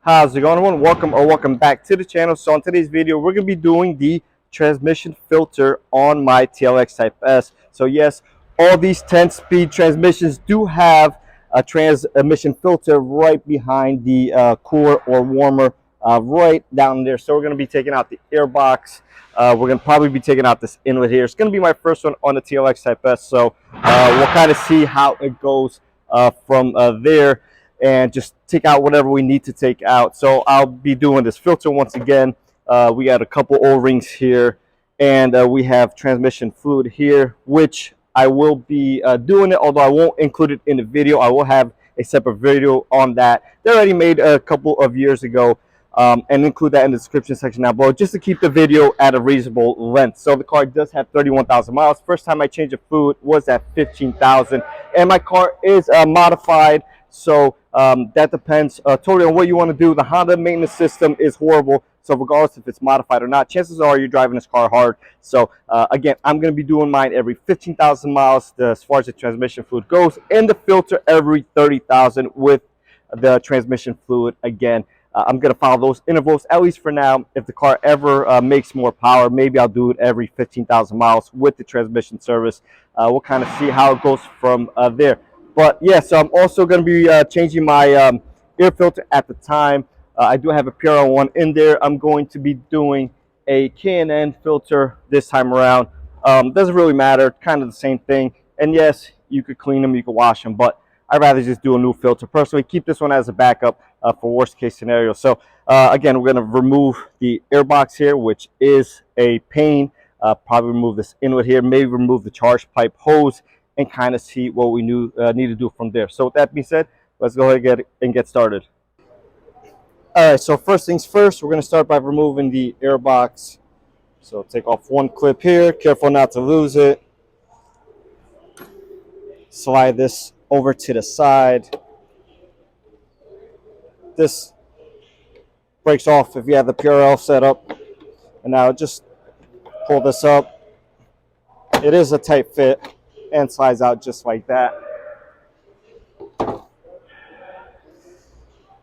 How's it going, everyone? Welcome back to the channel. So in today's video, we're going to be doing the transmission filter on my TLX Type S. So yes, all these 10-speed transmissions do have a transmission filter right behind the cooler or warmer right down there. So we're going to be taking out the airbox. We're going to probably be taking out this inlet here. It's going to be my first one on the TLX Type S. So we'll kind of see how it goes from there, and just take out whatever we need to take out. So I'll be doing this filter once again. We got a couple O-rings here, and we have transmission fluid here, which I will be doing it, although I won't include it in the video. I will have a separate video on that. They already made a couple of years ago, and include that in the description section down below, just to keep the video at a reasonable length. So the car does have 31,000 miles. First time I changed the fluid was at 15,000, and my car is modified. So that depends totally on what you want to do. The Honda maintenance system is horrible. So regardless if it's modified or not, chances are you're driving this car hard. So again, I'm going to be doing mine every 15,000 miles as far as the transmission fluid goes, and the filter every 30,000 with the transmission fluid again. I'm going to follow those intervals, at least for now. If the car ever makes more power, maybe I'll do it every 15,000 miles with the transmission service. We'll kind of see how it goes from there. But yeah, so I'm also going to be changing my air filter at the time. I do have a PRL one in there. I'm going to be doing a K&N filter this time around. Doesn't really matter, kind of the same thing. And yes, you could clean them, you could wash them, but I'd rather just do a new filter. Personally, keep this one as a backup for worst case scenario. So again, we're going to remove the airbox here, which is a pain. Probably remove this inlet here, maybe remove the charge pipe hose, and kind of see what we need to do from there. So with that being said, let's go ahead and get started. All right, so first things first, we're going to start by removing the airbox. So take off one clip here, careful not to lose it. Slide this over to the side. This breaks off if you have the PRL set up. And now just pull this up. It is a tight fit and slides out just like that.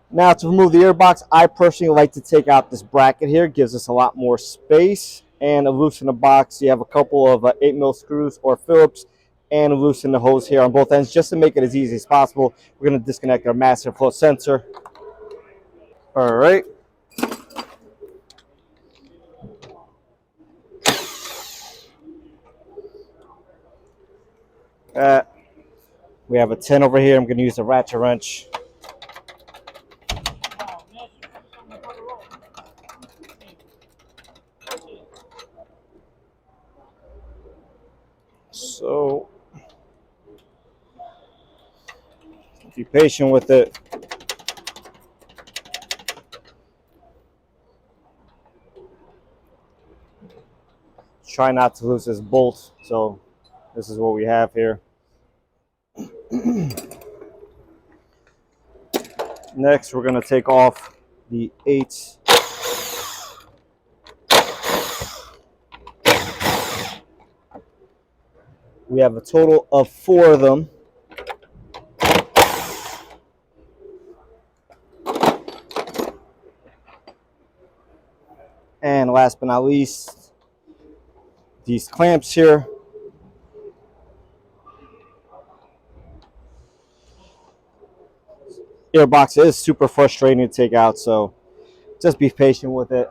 Now to remove the airbox, I personally like to take out this bracket here. It gives us a lot more space. And to loosen the box, you have a couple of 8mm screws or Phillips, and loosen the hose here on both ends just to make it as easy as possible. We're going to disconnect our master flow sensor. All right. We have a 10 over here. I'm going to use a ratchet wrench. So be patient with it. Try not to lose this bolt. So this is what we have here. Next, we're going to take off the 8. We have a total of 4 of them. And last but not least, these clamps here. Airbox is super frustrating to take out, so just be patient with it.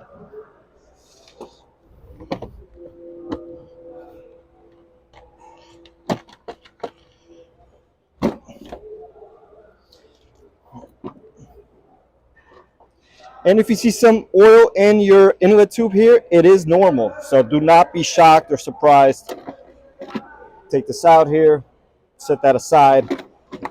And if you see some oil in your inlet tube here, it is normal. So do not be shocked or surprised. Take this out here, set that aside,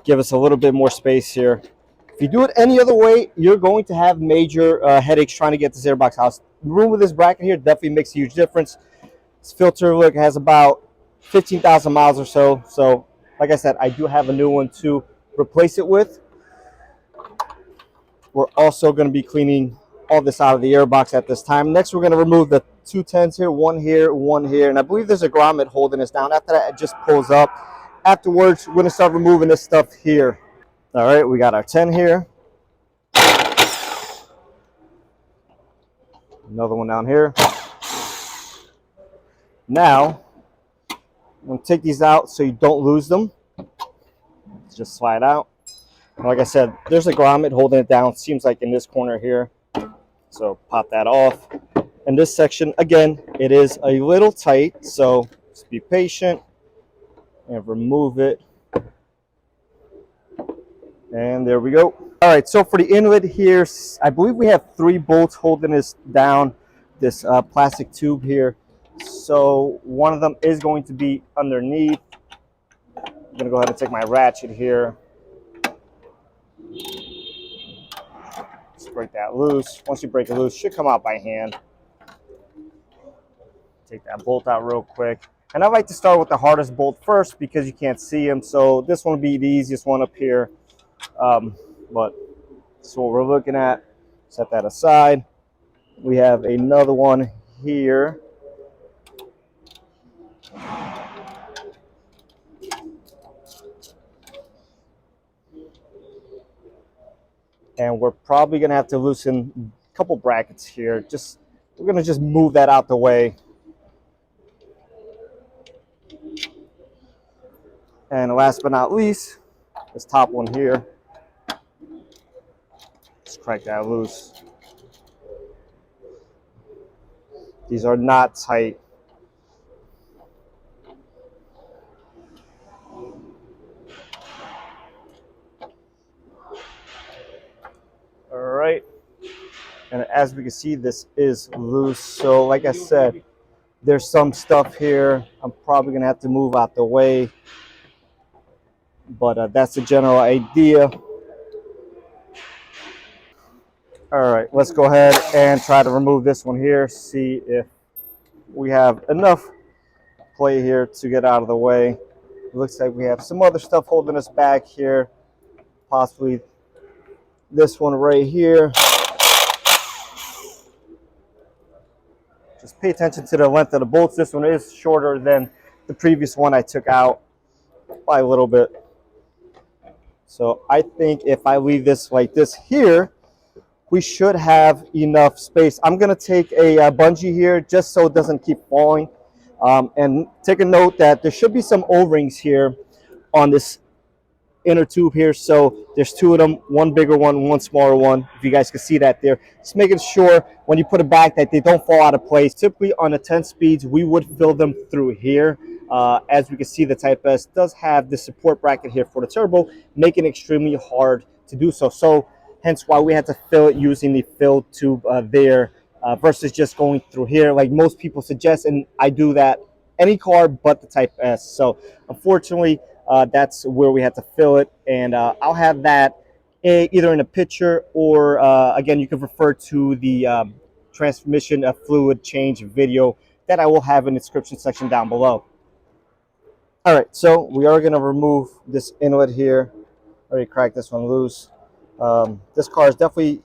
give us a little bit more space here. If you do it any other way, you're going to have major headaches trying to get this airbox out. Removing this bracket here definitely makes a huge difference. This filter, look, has about 15,000 miles or so. So like I said, I do have a new one to replace it with. We're also going to be cleaning all this out of the airbox at this time. Next, we're going to remove the 2 10s here, one here, and I believe there's a grommet holding this down. After that, it just pulls up. Afterwards, we're going to start removing this stuff here. All right, we got our 10 here. Another one down here. Now, I'm going to take these out so you don't lose them. Just slide out. Like I said, there's a grommet holding it down. Seems like in this corner here. So pop that off. And this section, again, it is a little tight. So just be patient and remove it. And there we go. All right, so for the inlet here, I believe we have 3 bolts holding this down, this plastic tube here. So one of them is going to be underneath. I'm gonna go ahead and take my ratchet here. Just break that loose. Once you break it loose, it should come out by hand. Take that bolt out real quick. And I like to start with the hardest bolt first because you can't see them. So this one will be the easiest one up here. But that's what we're looking at. Set that aside. We have another one here. And we're probably gonna have to loosen a couple brackets here. We're gonna just move that out the way. And last but not least, this top one here. Just crank that loose. These are not tight. All right. And as we can see, this is loose. So like I said, there's some stuff here I'm probably gonna have to move out the way. But that's the general idea. All right, let's go ahead and try to remove this one here. See if we have enough play here to get out of the way. It looks like we have some other stuff holding us back here. Possibly this one right here. Just pay attention to the length of the bolts. This one is shorter than the previous one I took out by a little bit. So I think if I leave this like this here, we should have enough space. I'm gonna take a bungee here just so it doesn't keep falling. And take a note that there should be some O-rings here on this inner tube here. So there's 2 of them, one bigger one smaller one. If you guys can see that there, just making sure when you put it back that they don't fall out of place. Typically on the 10 speeds, we would fill them through here. As we can see, the Type S does have the support bracket here for the turbo, making it extremely hard to do so. So hence why we had to fill it using the fill tube there versus just going through here like most people suggest. And I do that any car but the Type S. So unfortunately, that's where we had to fill it. And I'll have that either in a picture or, again, you can refer to the transmission fluid change video that I will have in the description section down below. All right, so we are going to remove this inlet here. Already cracked this one loose. This car is definitely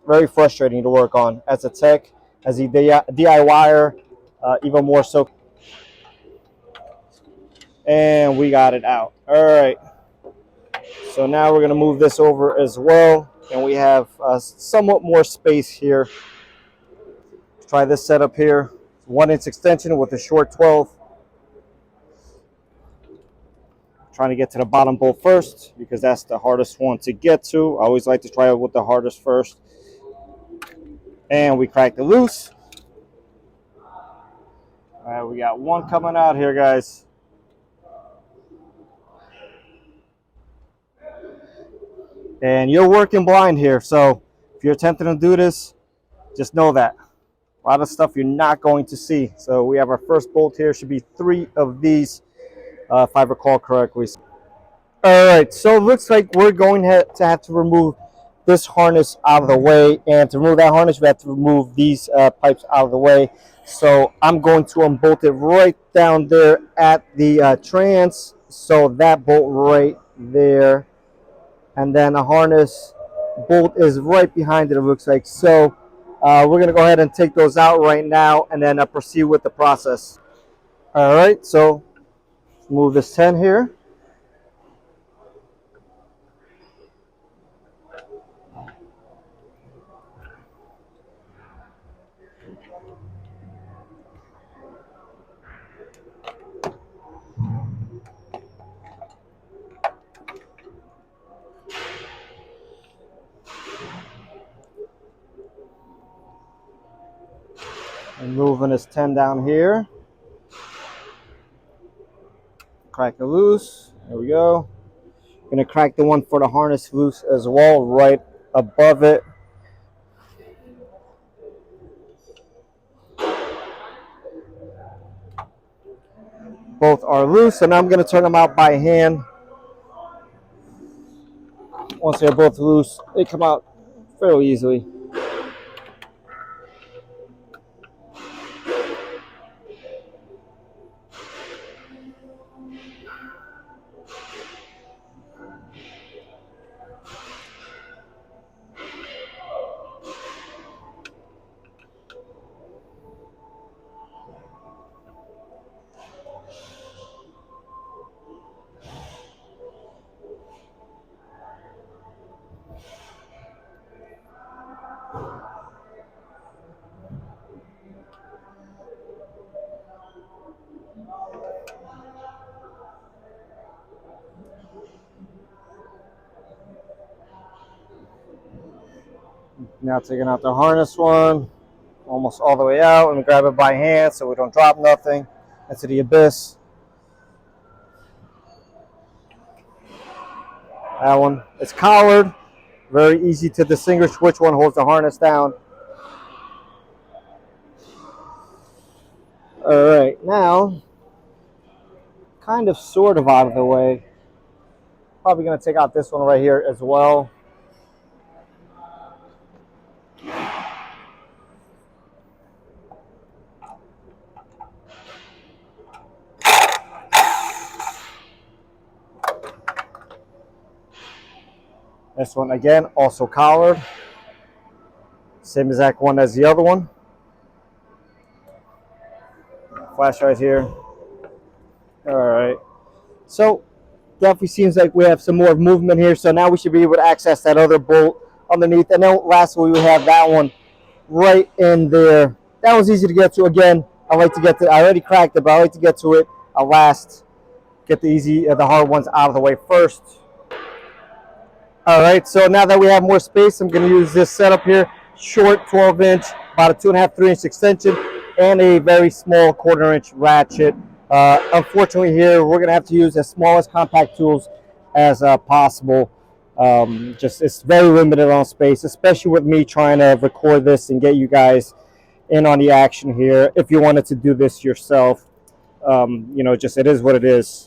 very frustrating to work on as a tech, as a DIYer, even more so. And we got it out. All right. So now we're going to move this over as well. And we have somewhat more space here. Let's try this setup here. 1-inch extension with a short 12. Trying to get to the bottom bolt first because that's the hardest one to get to. I always like to try it with the hardest first. And we cracked it loose. All right, we got one coming out here, guys. And you're working blind here, so if you're attempting to do this, just know that. A lot of stuff you're not going to see. So we have our first bolt here. Should be 3 of these, if I recall correctly. All right, so it looks like we're going to have to remove this harness out of the way. And to remove that harness, we have to remove these pipes out of the way. So I'm going to unbolt it right down there at the trans. So that bolt right there. And then a harness bolt is right behind it, it looks like. So we're going to go ahead and take those out right now and then proceed with the process. All right, so move this 10 here. moving this 10 down here. Crack it loose. There we go. Gonna crack the one for the harness loose as well, right above it. Both are loose, and I'm gonna turn them out by hand. Once they're both loose, they come out fairly easily. Now taking out the harness one, almost all the way out. Let me grab it by hand so we don't drop nothing into the abyss. That one, it's collared. Very easy to distinguish which one holds the harness down. All right, now, kind of sort of out of the way. Probably gonna take out this one right here as well. This one again, also collared. Same exact one as the other one. Flash right here. All right. So definitely seems like we have some more movement here. So now we should be able to access that other bolt underneath. And then lastly, we have that one right in there. That was easy to get to. Again, I like to get to. I already cracked it, but I like to get to it. I'll get the hard ones out of the way first. All right, so now that we have more space, I'm going to use this setup here. Short 12-inch, about a 2.5, 3-inch extension, and a very small 1/4-inch ratchet. Unfortunately here, we're going to have to use as small as compact tools as possible. It's very limited on space, especially with me trying to record this and get you guys in on the action here. If you wanted to do this yourself, it is what it is.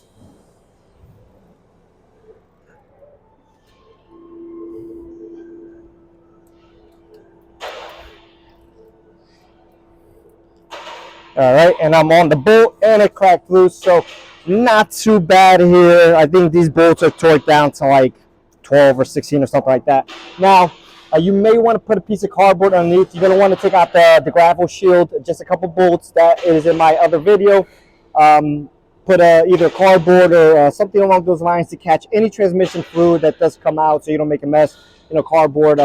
All right, and I'm on the bolt, and it cracked loose, so not too bad here. I think these bolts are torqued down to like 12 or 16 or something like that. Now, you may want to put a piece of cardboard underneath. You're going to want to take out the gravel shield, just a couple bolts. That is in my other video. Put either cardboard or something along those lines to catch any transmission fluid that does come out so you don't make a mess. Cardboard,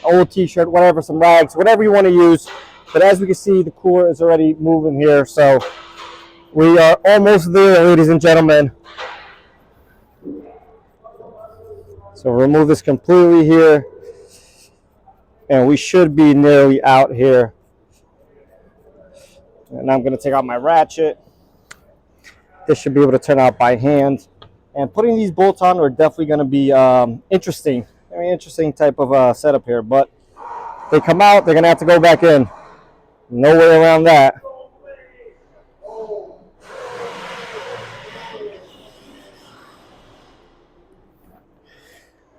old t-shirt, whatever, some rags, whatever you want to use. But as we can see, the cooler is already moving here, so we are almost there, ladies and gentlemen. So remove this completely here, and we should be nearly out here. And I'm going to take out my ratchet. This should be able to turn out by hand. And putting these bolts on are definitely going to be interesting. Very interesting type of setup here. But they come out, they're going to have to go back in. No way around that.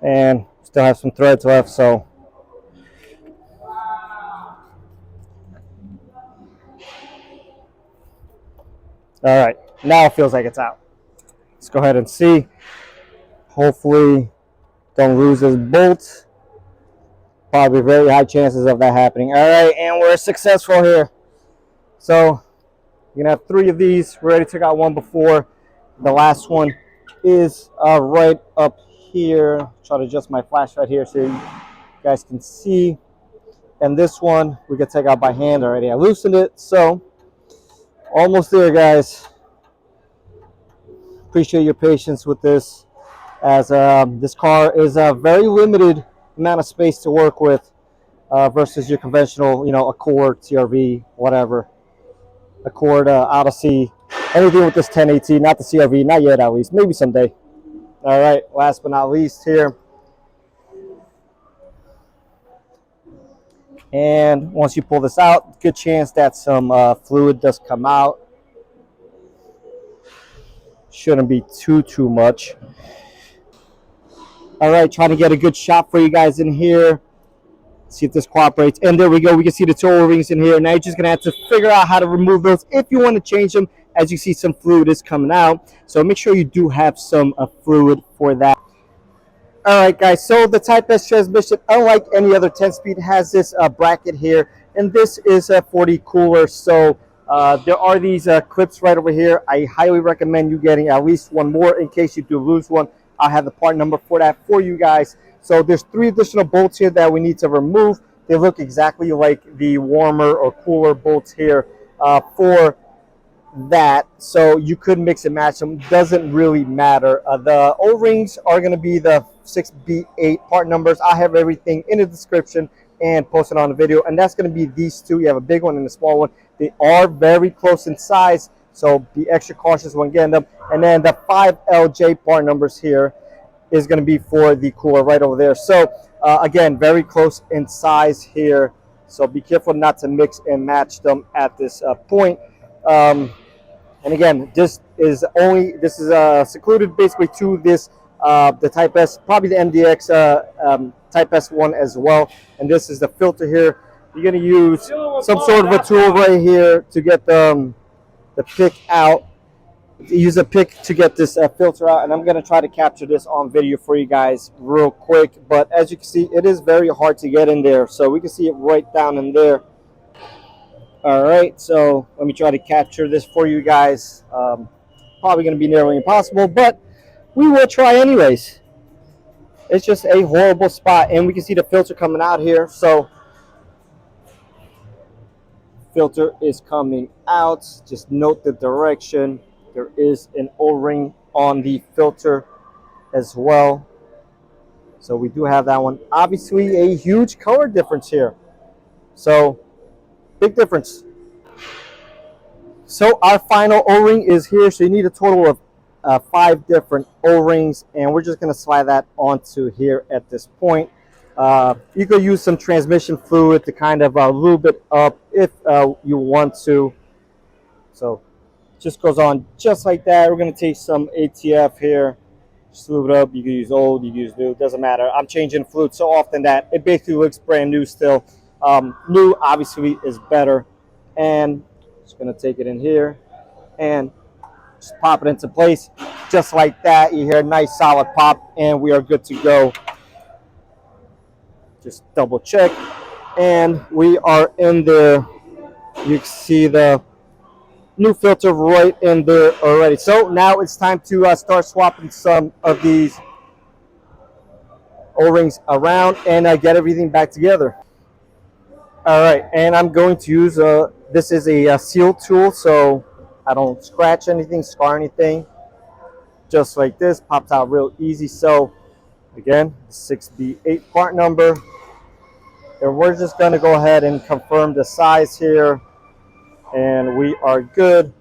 And still have some threads left, so all right, now it feels like it's out. Let's go ahead and see. Hopefully don't lose this bolt. Probably very high chances of that happening. All right, and we're successful here. So you're gonna have 3 of these. We already took out one before. The last one is right up here. Try to adjust my flashlight here so you guys can see. And this one we can take out by hand already. I loosened it, so almost there, guys. Appreciate your patience with this, as this car is a very limited amount of space to work with versus your conventional, Acura, TRV, whatever. Accord, Odyssey, anything with this 1080, not the CRV, not yet at least, maybe someday. All right, last but not least here. And once you pull this out, good chance that some fluid does come out. Shouldn't be too much. All right, trying to get a good shot for you guys in here. See if this cooperates. And there we go. We can see the two O-rings in here. Now you're just going to have to figure out how to remove those if you want to change them. As you see, some fluid is coming out. So make sure you do have some fluid for that. All right, guys. So the Type S transmission, unlike any other 10-speed, has this bracket here. And this is for the cooler. So there are these clips right over here. I highly recommend you getting at least one more in case you do lose one. I'll have the part number for that for you guys. So there's 3 additional bolts here that we need to remove. They look exactly like the warmer or cooler bolts here for that. So you could mix and match them. Doesn't really matter. The O-rings are going to be the 6B8 part numbers. I have everything in the description and posted on the video. And that's going to be these 2. You have a big one and a small one. They are very close in size. So be extra cautious when getting them. And then the 5LJ part numbers here is going to be for the cooler right over there. So again, very close in size here. So be careful not to mix and match them at this point. And again, this is secluded basically to this the Type S, probably the MDX Type S one as well. And this is the filter here. You're going to use some sort of a tool right here to get the pick out. Use a pick to get this filter out, and I'm going to try to capture this on video for you guys real quick. But as you can see, it is very hard to get in there, so we can see it right down in there. All right, so let me try to capture this for you guys. Probably going to be nearly impossible, but we will try anyways. It's just a horrible spot, and we can see the filter coming out here. So filter is coming out. Just note the direction. There is an O-ring on the filter as well. So we do have that one. Obviously a huge color difference here. So big difference. So our final O-ring is here. So you need a total of 5 different O-rings. And we're just going to slide that onto here at this point. You could use some transmission fluid to kind of lube it up if you want to. So just goes on just like that. We're going to take some ATF here, just lube it up. You can use old, you can use new, doesn't matter. I'm changing fluid so often that it basically looks brand new still. New obviously is better. And just going to take it in here and just pop it into place just like that. You hear a nice solid pop and we are good to go. Just double check and we are in there. You can see the new filter right in there already. So now it's time to start swapping some of these O-rings around and get everything back together. All right, and I'm going to use this is a seal tool, so I don't scratch anything, scar anything. Just like this, pops out real easy. So again, 6B8 part number, and we're just going to go ahead and confirm the size here. And we are good.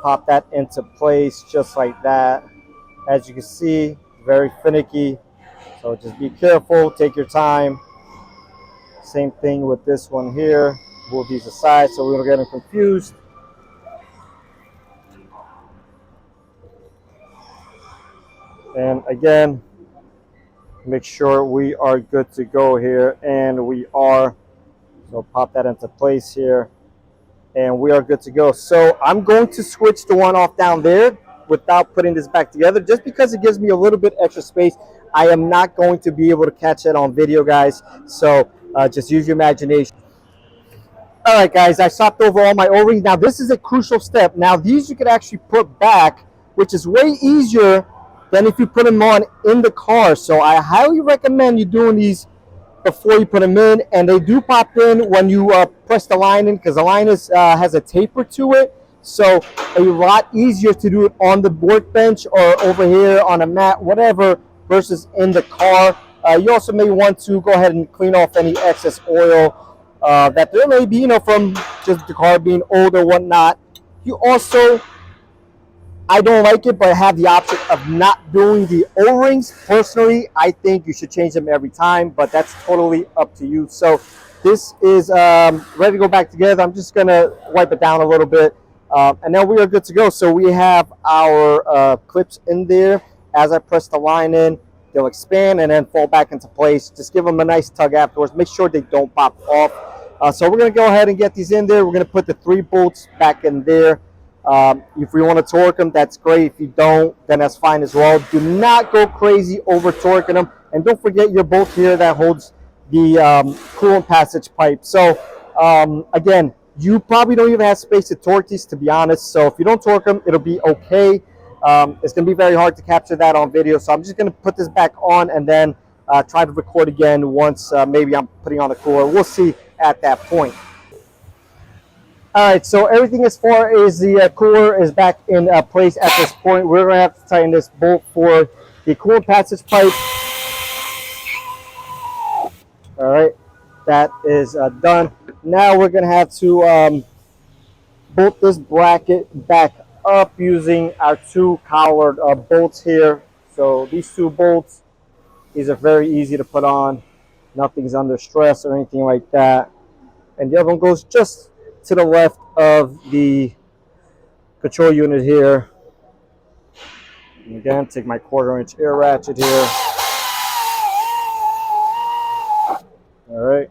Pop that into place just like that. As you can see, very finicky. So just be careful, take your time. Same thing with this one here. Move these aside so we don't get them confused. And again, make sure we are good to go here. And we are. So pop that into place here. And we are good to go. So I'm going to switch the one off down there without putting this back together, just because it gives me a little bit extra space. I am not going to be able to catch it on video, guys. So just use your imagination. All right, guys, I swapped over all my O-rings. Now, this is a crucial step. Now, these you could actually put back, which is way easier than if you put them on in the car. So I highly recommend you doing these before you put them in, and they do pop in when you press the line in, because the line has a taper to it, so a lot easier to do it on the workbench or over here on a mat, whatever, versus in the car. You also may want to go ahead and clean off any excess oil that there may be, from just the car being old or whatnot. You also, I don't like it, but I have the option of not doing the O-rings. Personally, I think you should change them every time, but that's totally up to you. So this is ready to go back together. I'm just going to wipe it down a little bit, and then we are good to go. So we have our clips in there. As I press the line in, they'll expand and then fall back into place. Just give them a nice tug afterwards. Make sure they don't pop off. So we're going to go ahead and get these in there. We're going to put the 3 bolts back in there. If you want to torque them, that's great. If you don't, then that's fine as well. Do not go crazy over torquing them. And don't forget your bolt here that holds the coolant passage pipe. So again, you probably don't even have space to torque these, to be honest. So if you don't torque them, it'll be okay. It's going to be very hard to capture that on video. So I'm just going to put this back on and then try to record again once maybe I'm putting on the cooler. We'll see at that point. All right, so everything as far as the cooler is back in place at this point. We're going to have to tighten this bolt for the coolant passage pipe. All right, that is done. Now we're going to have to bolt this bracket back up using our 2 collared bolts here. So these 2 bolts, these are very easy to put on. Nothing's under stress or anything like that. And the other one goes just to the left of the control unit here. And again, take my 1/4-inch air ratchet here. All right.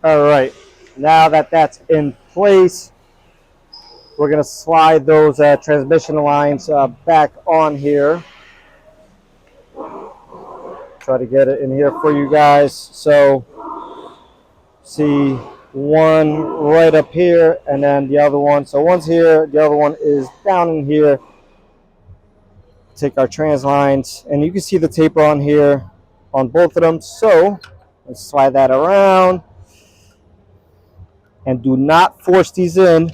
All right. Now that that's in place, we're going to slide those transmission lines back on here. Try to get it in here for you guys. So see one right up here and then the other one. So one's here, the other one is down in here. Take our trans lines and you can see the taper on here on both of them. So let's slide that around and do not force these in.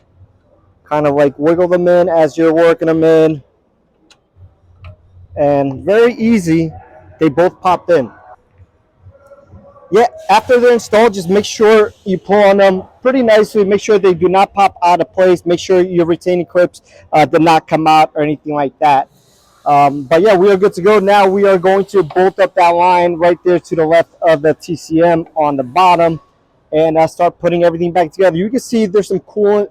Kind of like wiggle them in as you're working them in. And very easy, they both pop in. Yeah, after they're installed, just make sure you pull on them pretty nicely. Make sure they do not pop out of place. Make sure your retaining clips do not come out or anything like that. But yeah, we are good to go. Now we are going to bolt up that line right there to the left of the TCM on the bottom and start putting everything back together. You can see there's some coolant,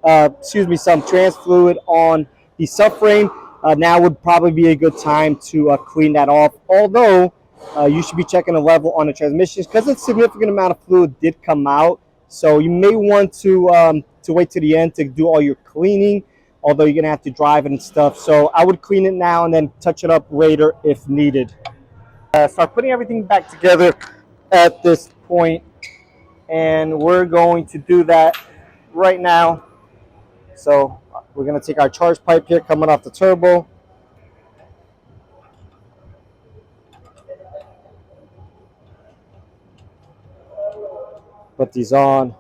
some trans fluid on the subframe. Now would probably be a good time to clean that off. Although you should be checking the level on the transmissions because a significant amount of fluid did come out. So you may want to wait to the end to do all your cleaning, although you're going to have to drive it and stuff. So I would clean it now and then touch it up later if needed. Start putting everything back together at this point, and we're going to do that right now. So we're going to take our charge pipe here coming off the turbo. Put these on.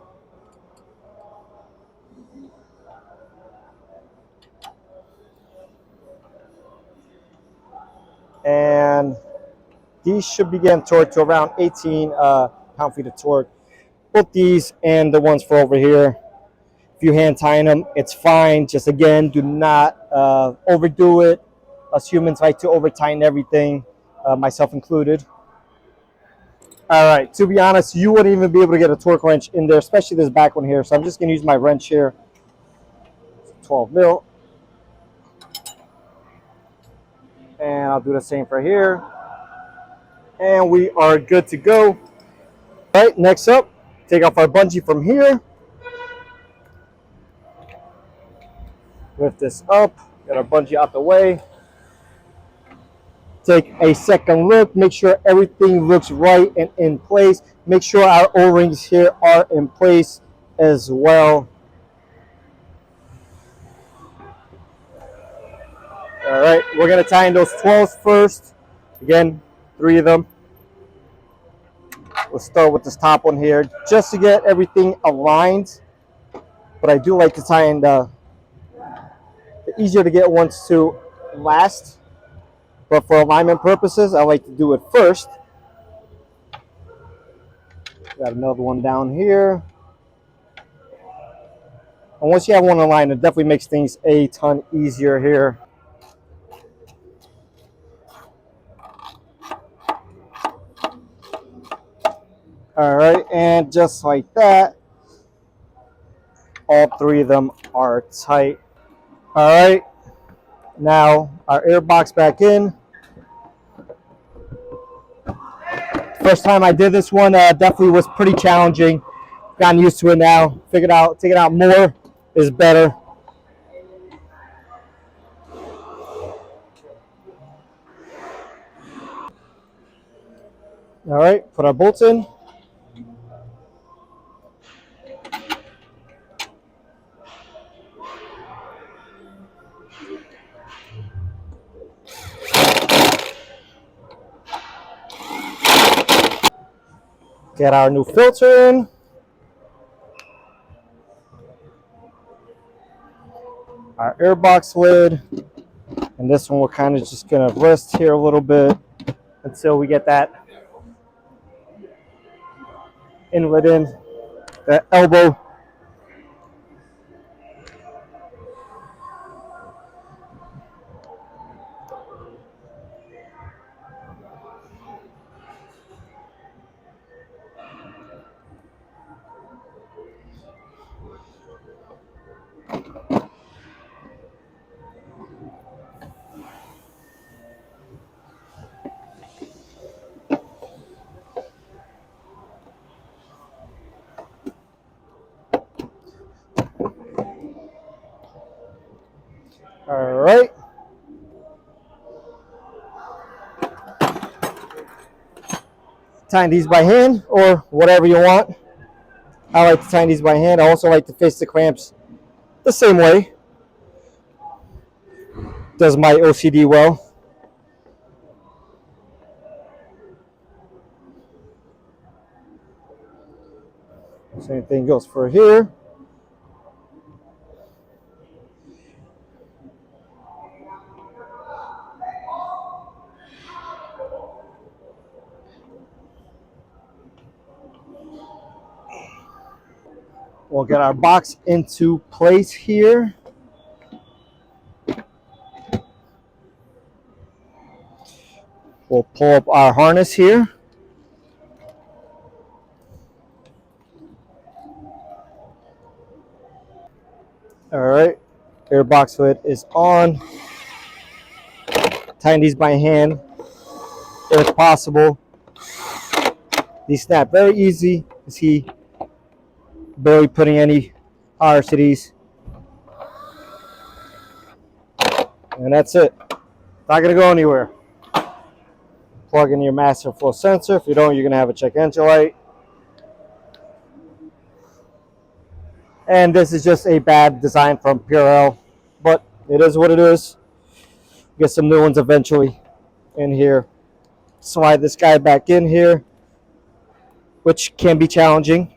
And these should begin torque to around 18 pound-feet of torque. Both these and the ones for over here. If you hand tying them, it's fine. Just again, do not overdo it. Us humans like to over tighten everything, myself included. All right, to be honest, you wouldn't even be able to get a torque wrench in there, especially this back one here. So I'm just going to use my wrench here, 12 mil. And I'll do the same for here. And we are good to go. All right, next up, take off our bungee from here. Lift this up, get our bungee out the way. Take a second look, make sure everything looks right and in place. Make sure our O-rings here are in place as well. All right, we're gonna tie in those 12s first. Again, 3 of them. We'll start with this top one here just to get everything aligned. But I do like to tie in the easier to get ones to last. But for alignment purposes, I like to do it first. Got another one down here. And once you have one aligned, it definitely makes things a ton easier here. All right, and just like that, all three of them are tight. All right, now our airbox back in. First time I did this one definitely was pretty challenging. Gotten used to it now. Figured out taking out more is better. All right, put our bolts in. Get our new filter in. Our airbox lid. And this one we're kind of just gonna rest here a little bit until we get that inlet in, that elbow. All right. Tighten these by hand or whatever you want. I like to tighten these by hand. I also like to face the clamps the same way. Does my OCD well. Same thing goes for here. We'll get our box into place here. We'll pull up our harness here. All right, airbox hood is on. Tighten these by hand if possible. These snap very easy. You see, barely putting any power to these. And that's it. Not gonna go anywhere. Plug in your master flow sensor. If you don't, you're gonna have a check engine light. And this is just a bad design from Purell, but it is what it is. Get some new ones eventually in here. Slide this guy back in here, which can be challenging.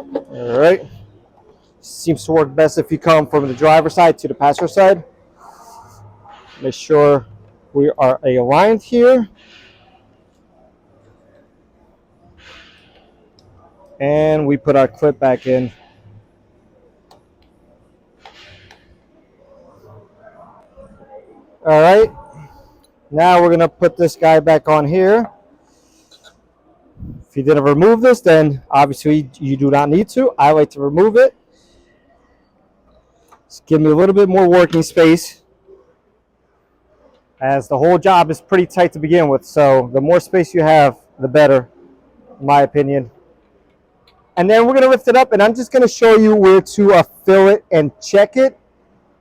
All right. Seems to work best if you come from the driver's side to the passenger side. Make sure we are aligned here. And we put our clip back in. All right. Now we're going to put this guy back on here. If you didn't remove this, then obviously you do not need to. I like to remove it. Just give me a little bit more working space, as the whole job is pretty tight to begin with. So the more space you have, the better, in my opinion. And then we're going to lift it up, and I'm just going to show you where to fill it and check it.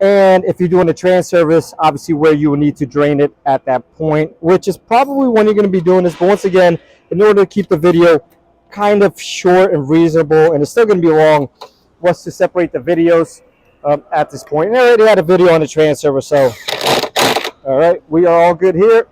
And if you're doing a trans service, obviously where you will need to drain it at that point, which is probably when you're going to be doing this. But once again, in order to keep the video kind of short and reasonable, and it's still going to be long, was to separate the videos at this point. And I already had a video on the trans service, so all right, we are all good here.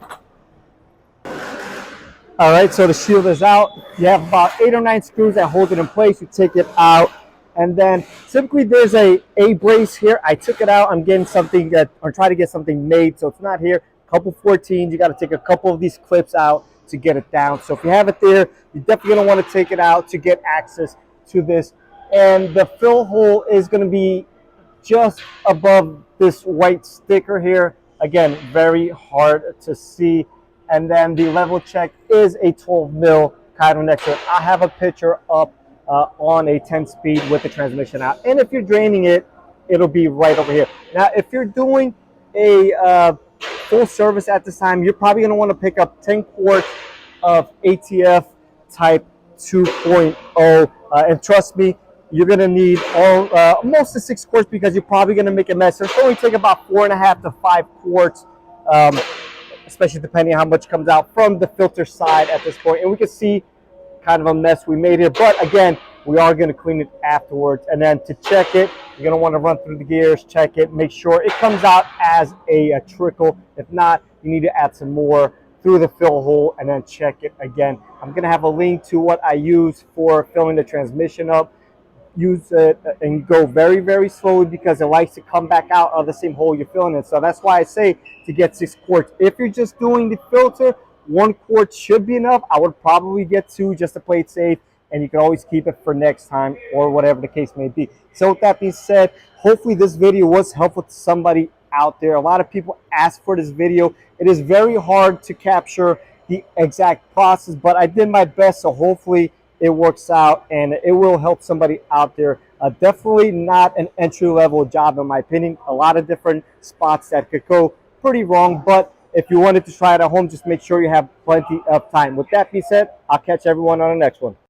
All right, so the shield is out. You have about 8 or 9 screws that hold it in place. You take it out, And then typically there's a brace here. I took it out. I'm getting something that, or try to get something made, so it's not here. Couple 14s. You got to take a couple of these clips out to get it down. So if you have it there, you're definitely going to want to take it out to get access to this. And the fill hole is going to be just above this white sticker here. Again, very hard to see. And then the level check is a 12 mil kind of next to it. I have a picture up on a 10 speed with the transmission out. And if you're draining it, it'll be right over here. Now, if you're doing a full service at this time, you're probably going to want to pick up 10 quarts of ATF Type 2.0. And trust me, you're going to need most of 6 quarts because you're probably going to make a mess. So it's only take about 4.5 to 5 quarts, especially depending on how much comes out from the filter side at this point. And we can see kind of a mess we made here, but again, we are going to clean it afterwards. And then to check it, you're going to want to run through the gears, check it, make sure it comes out as a trickle. If not, you need to add some more through the fill hole and then check it again. I'm going to have a link to what I use for filling the transmission up. Use it and go very, very slowly because it likes to come back out of the same hole you're filling it. So that's why I say to get 6 quarts. If you're just doing the filter, 1 quart should be enough. I would probably get 2 just to play it safe, and you can always keep it for next time or whatever the case may be. So with that being said, hopefully this video was helpful to somebody out there. A lot of people ask for this video. It is very hard to capture the exact process, but I did my best, so hopefully it works out and it will help somebody out there. Definitely not an entry-level job in my opinion. A lot of different spots that could go pretty wrong, but if you wanted to try it at home, just make sure you have plenty of time. With that being said, I'll catch everyone on the next one.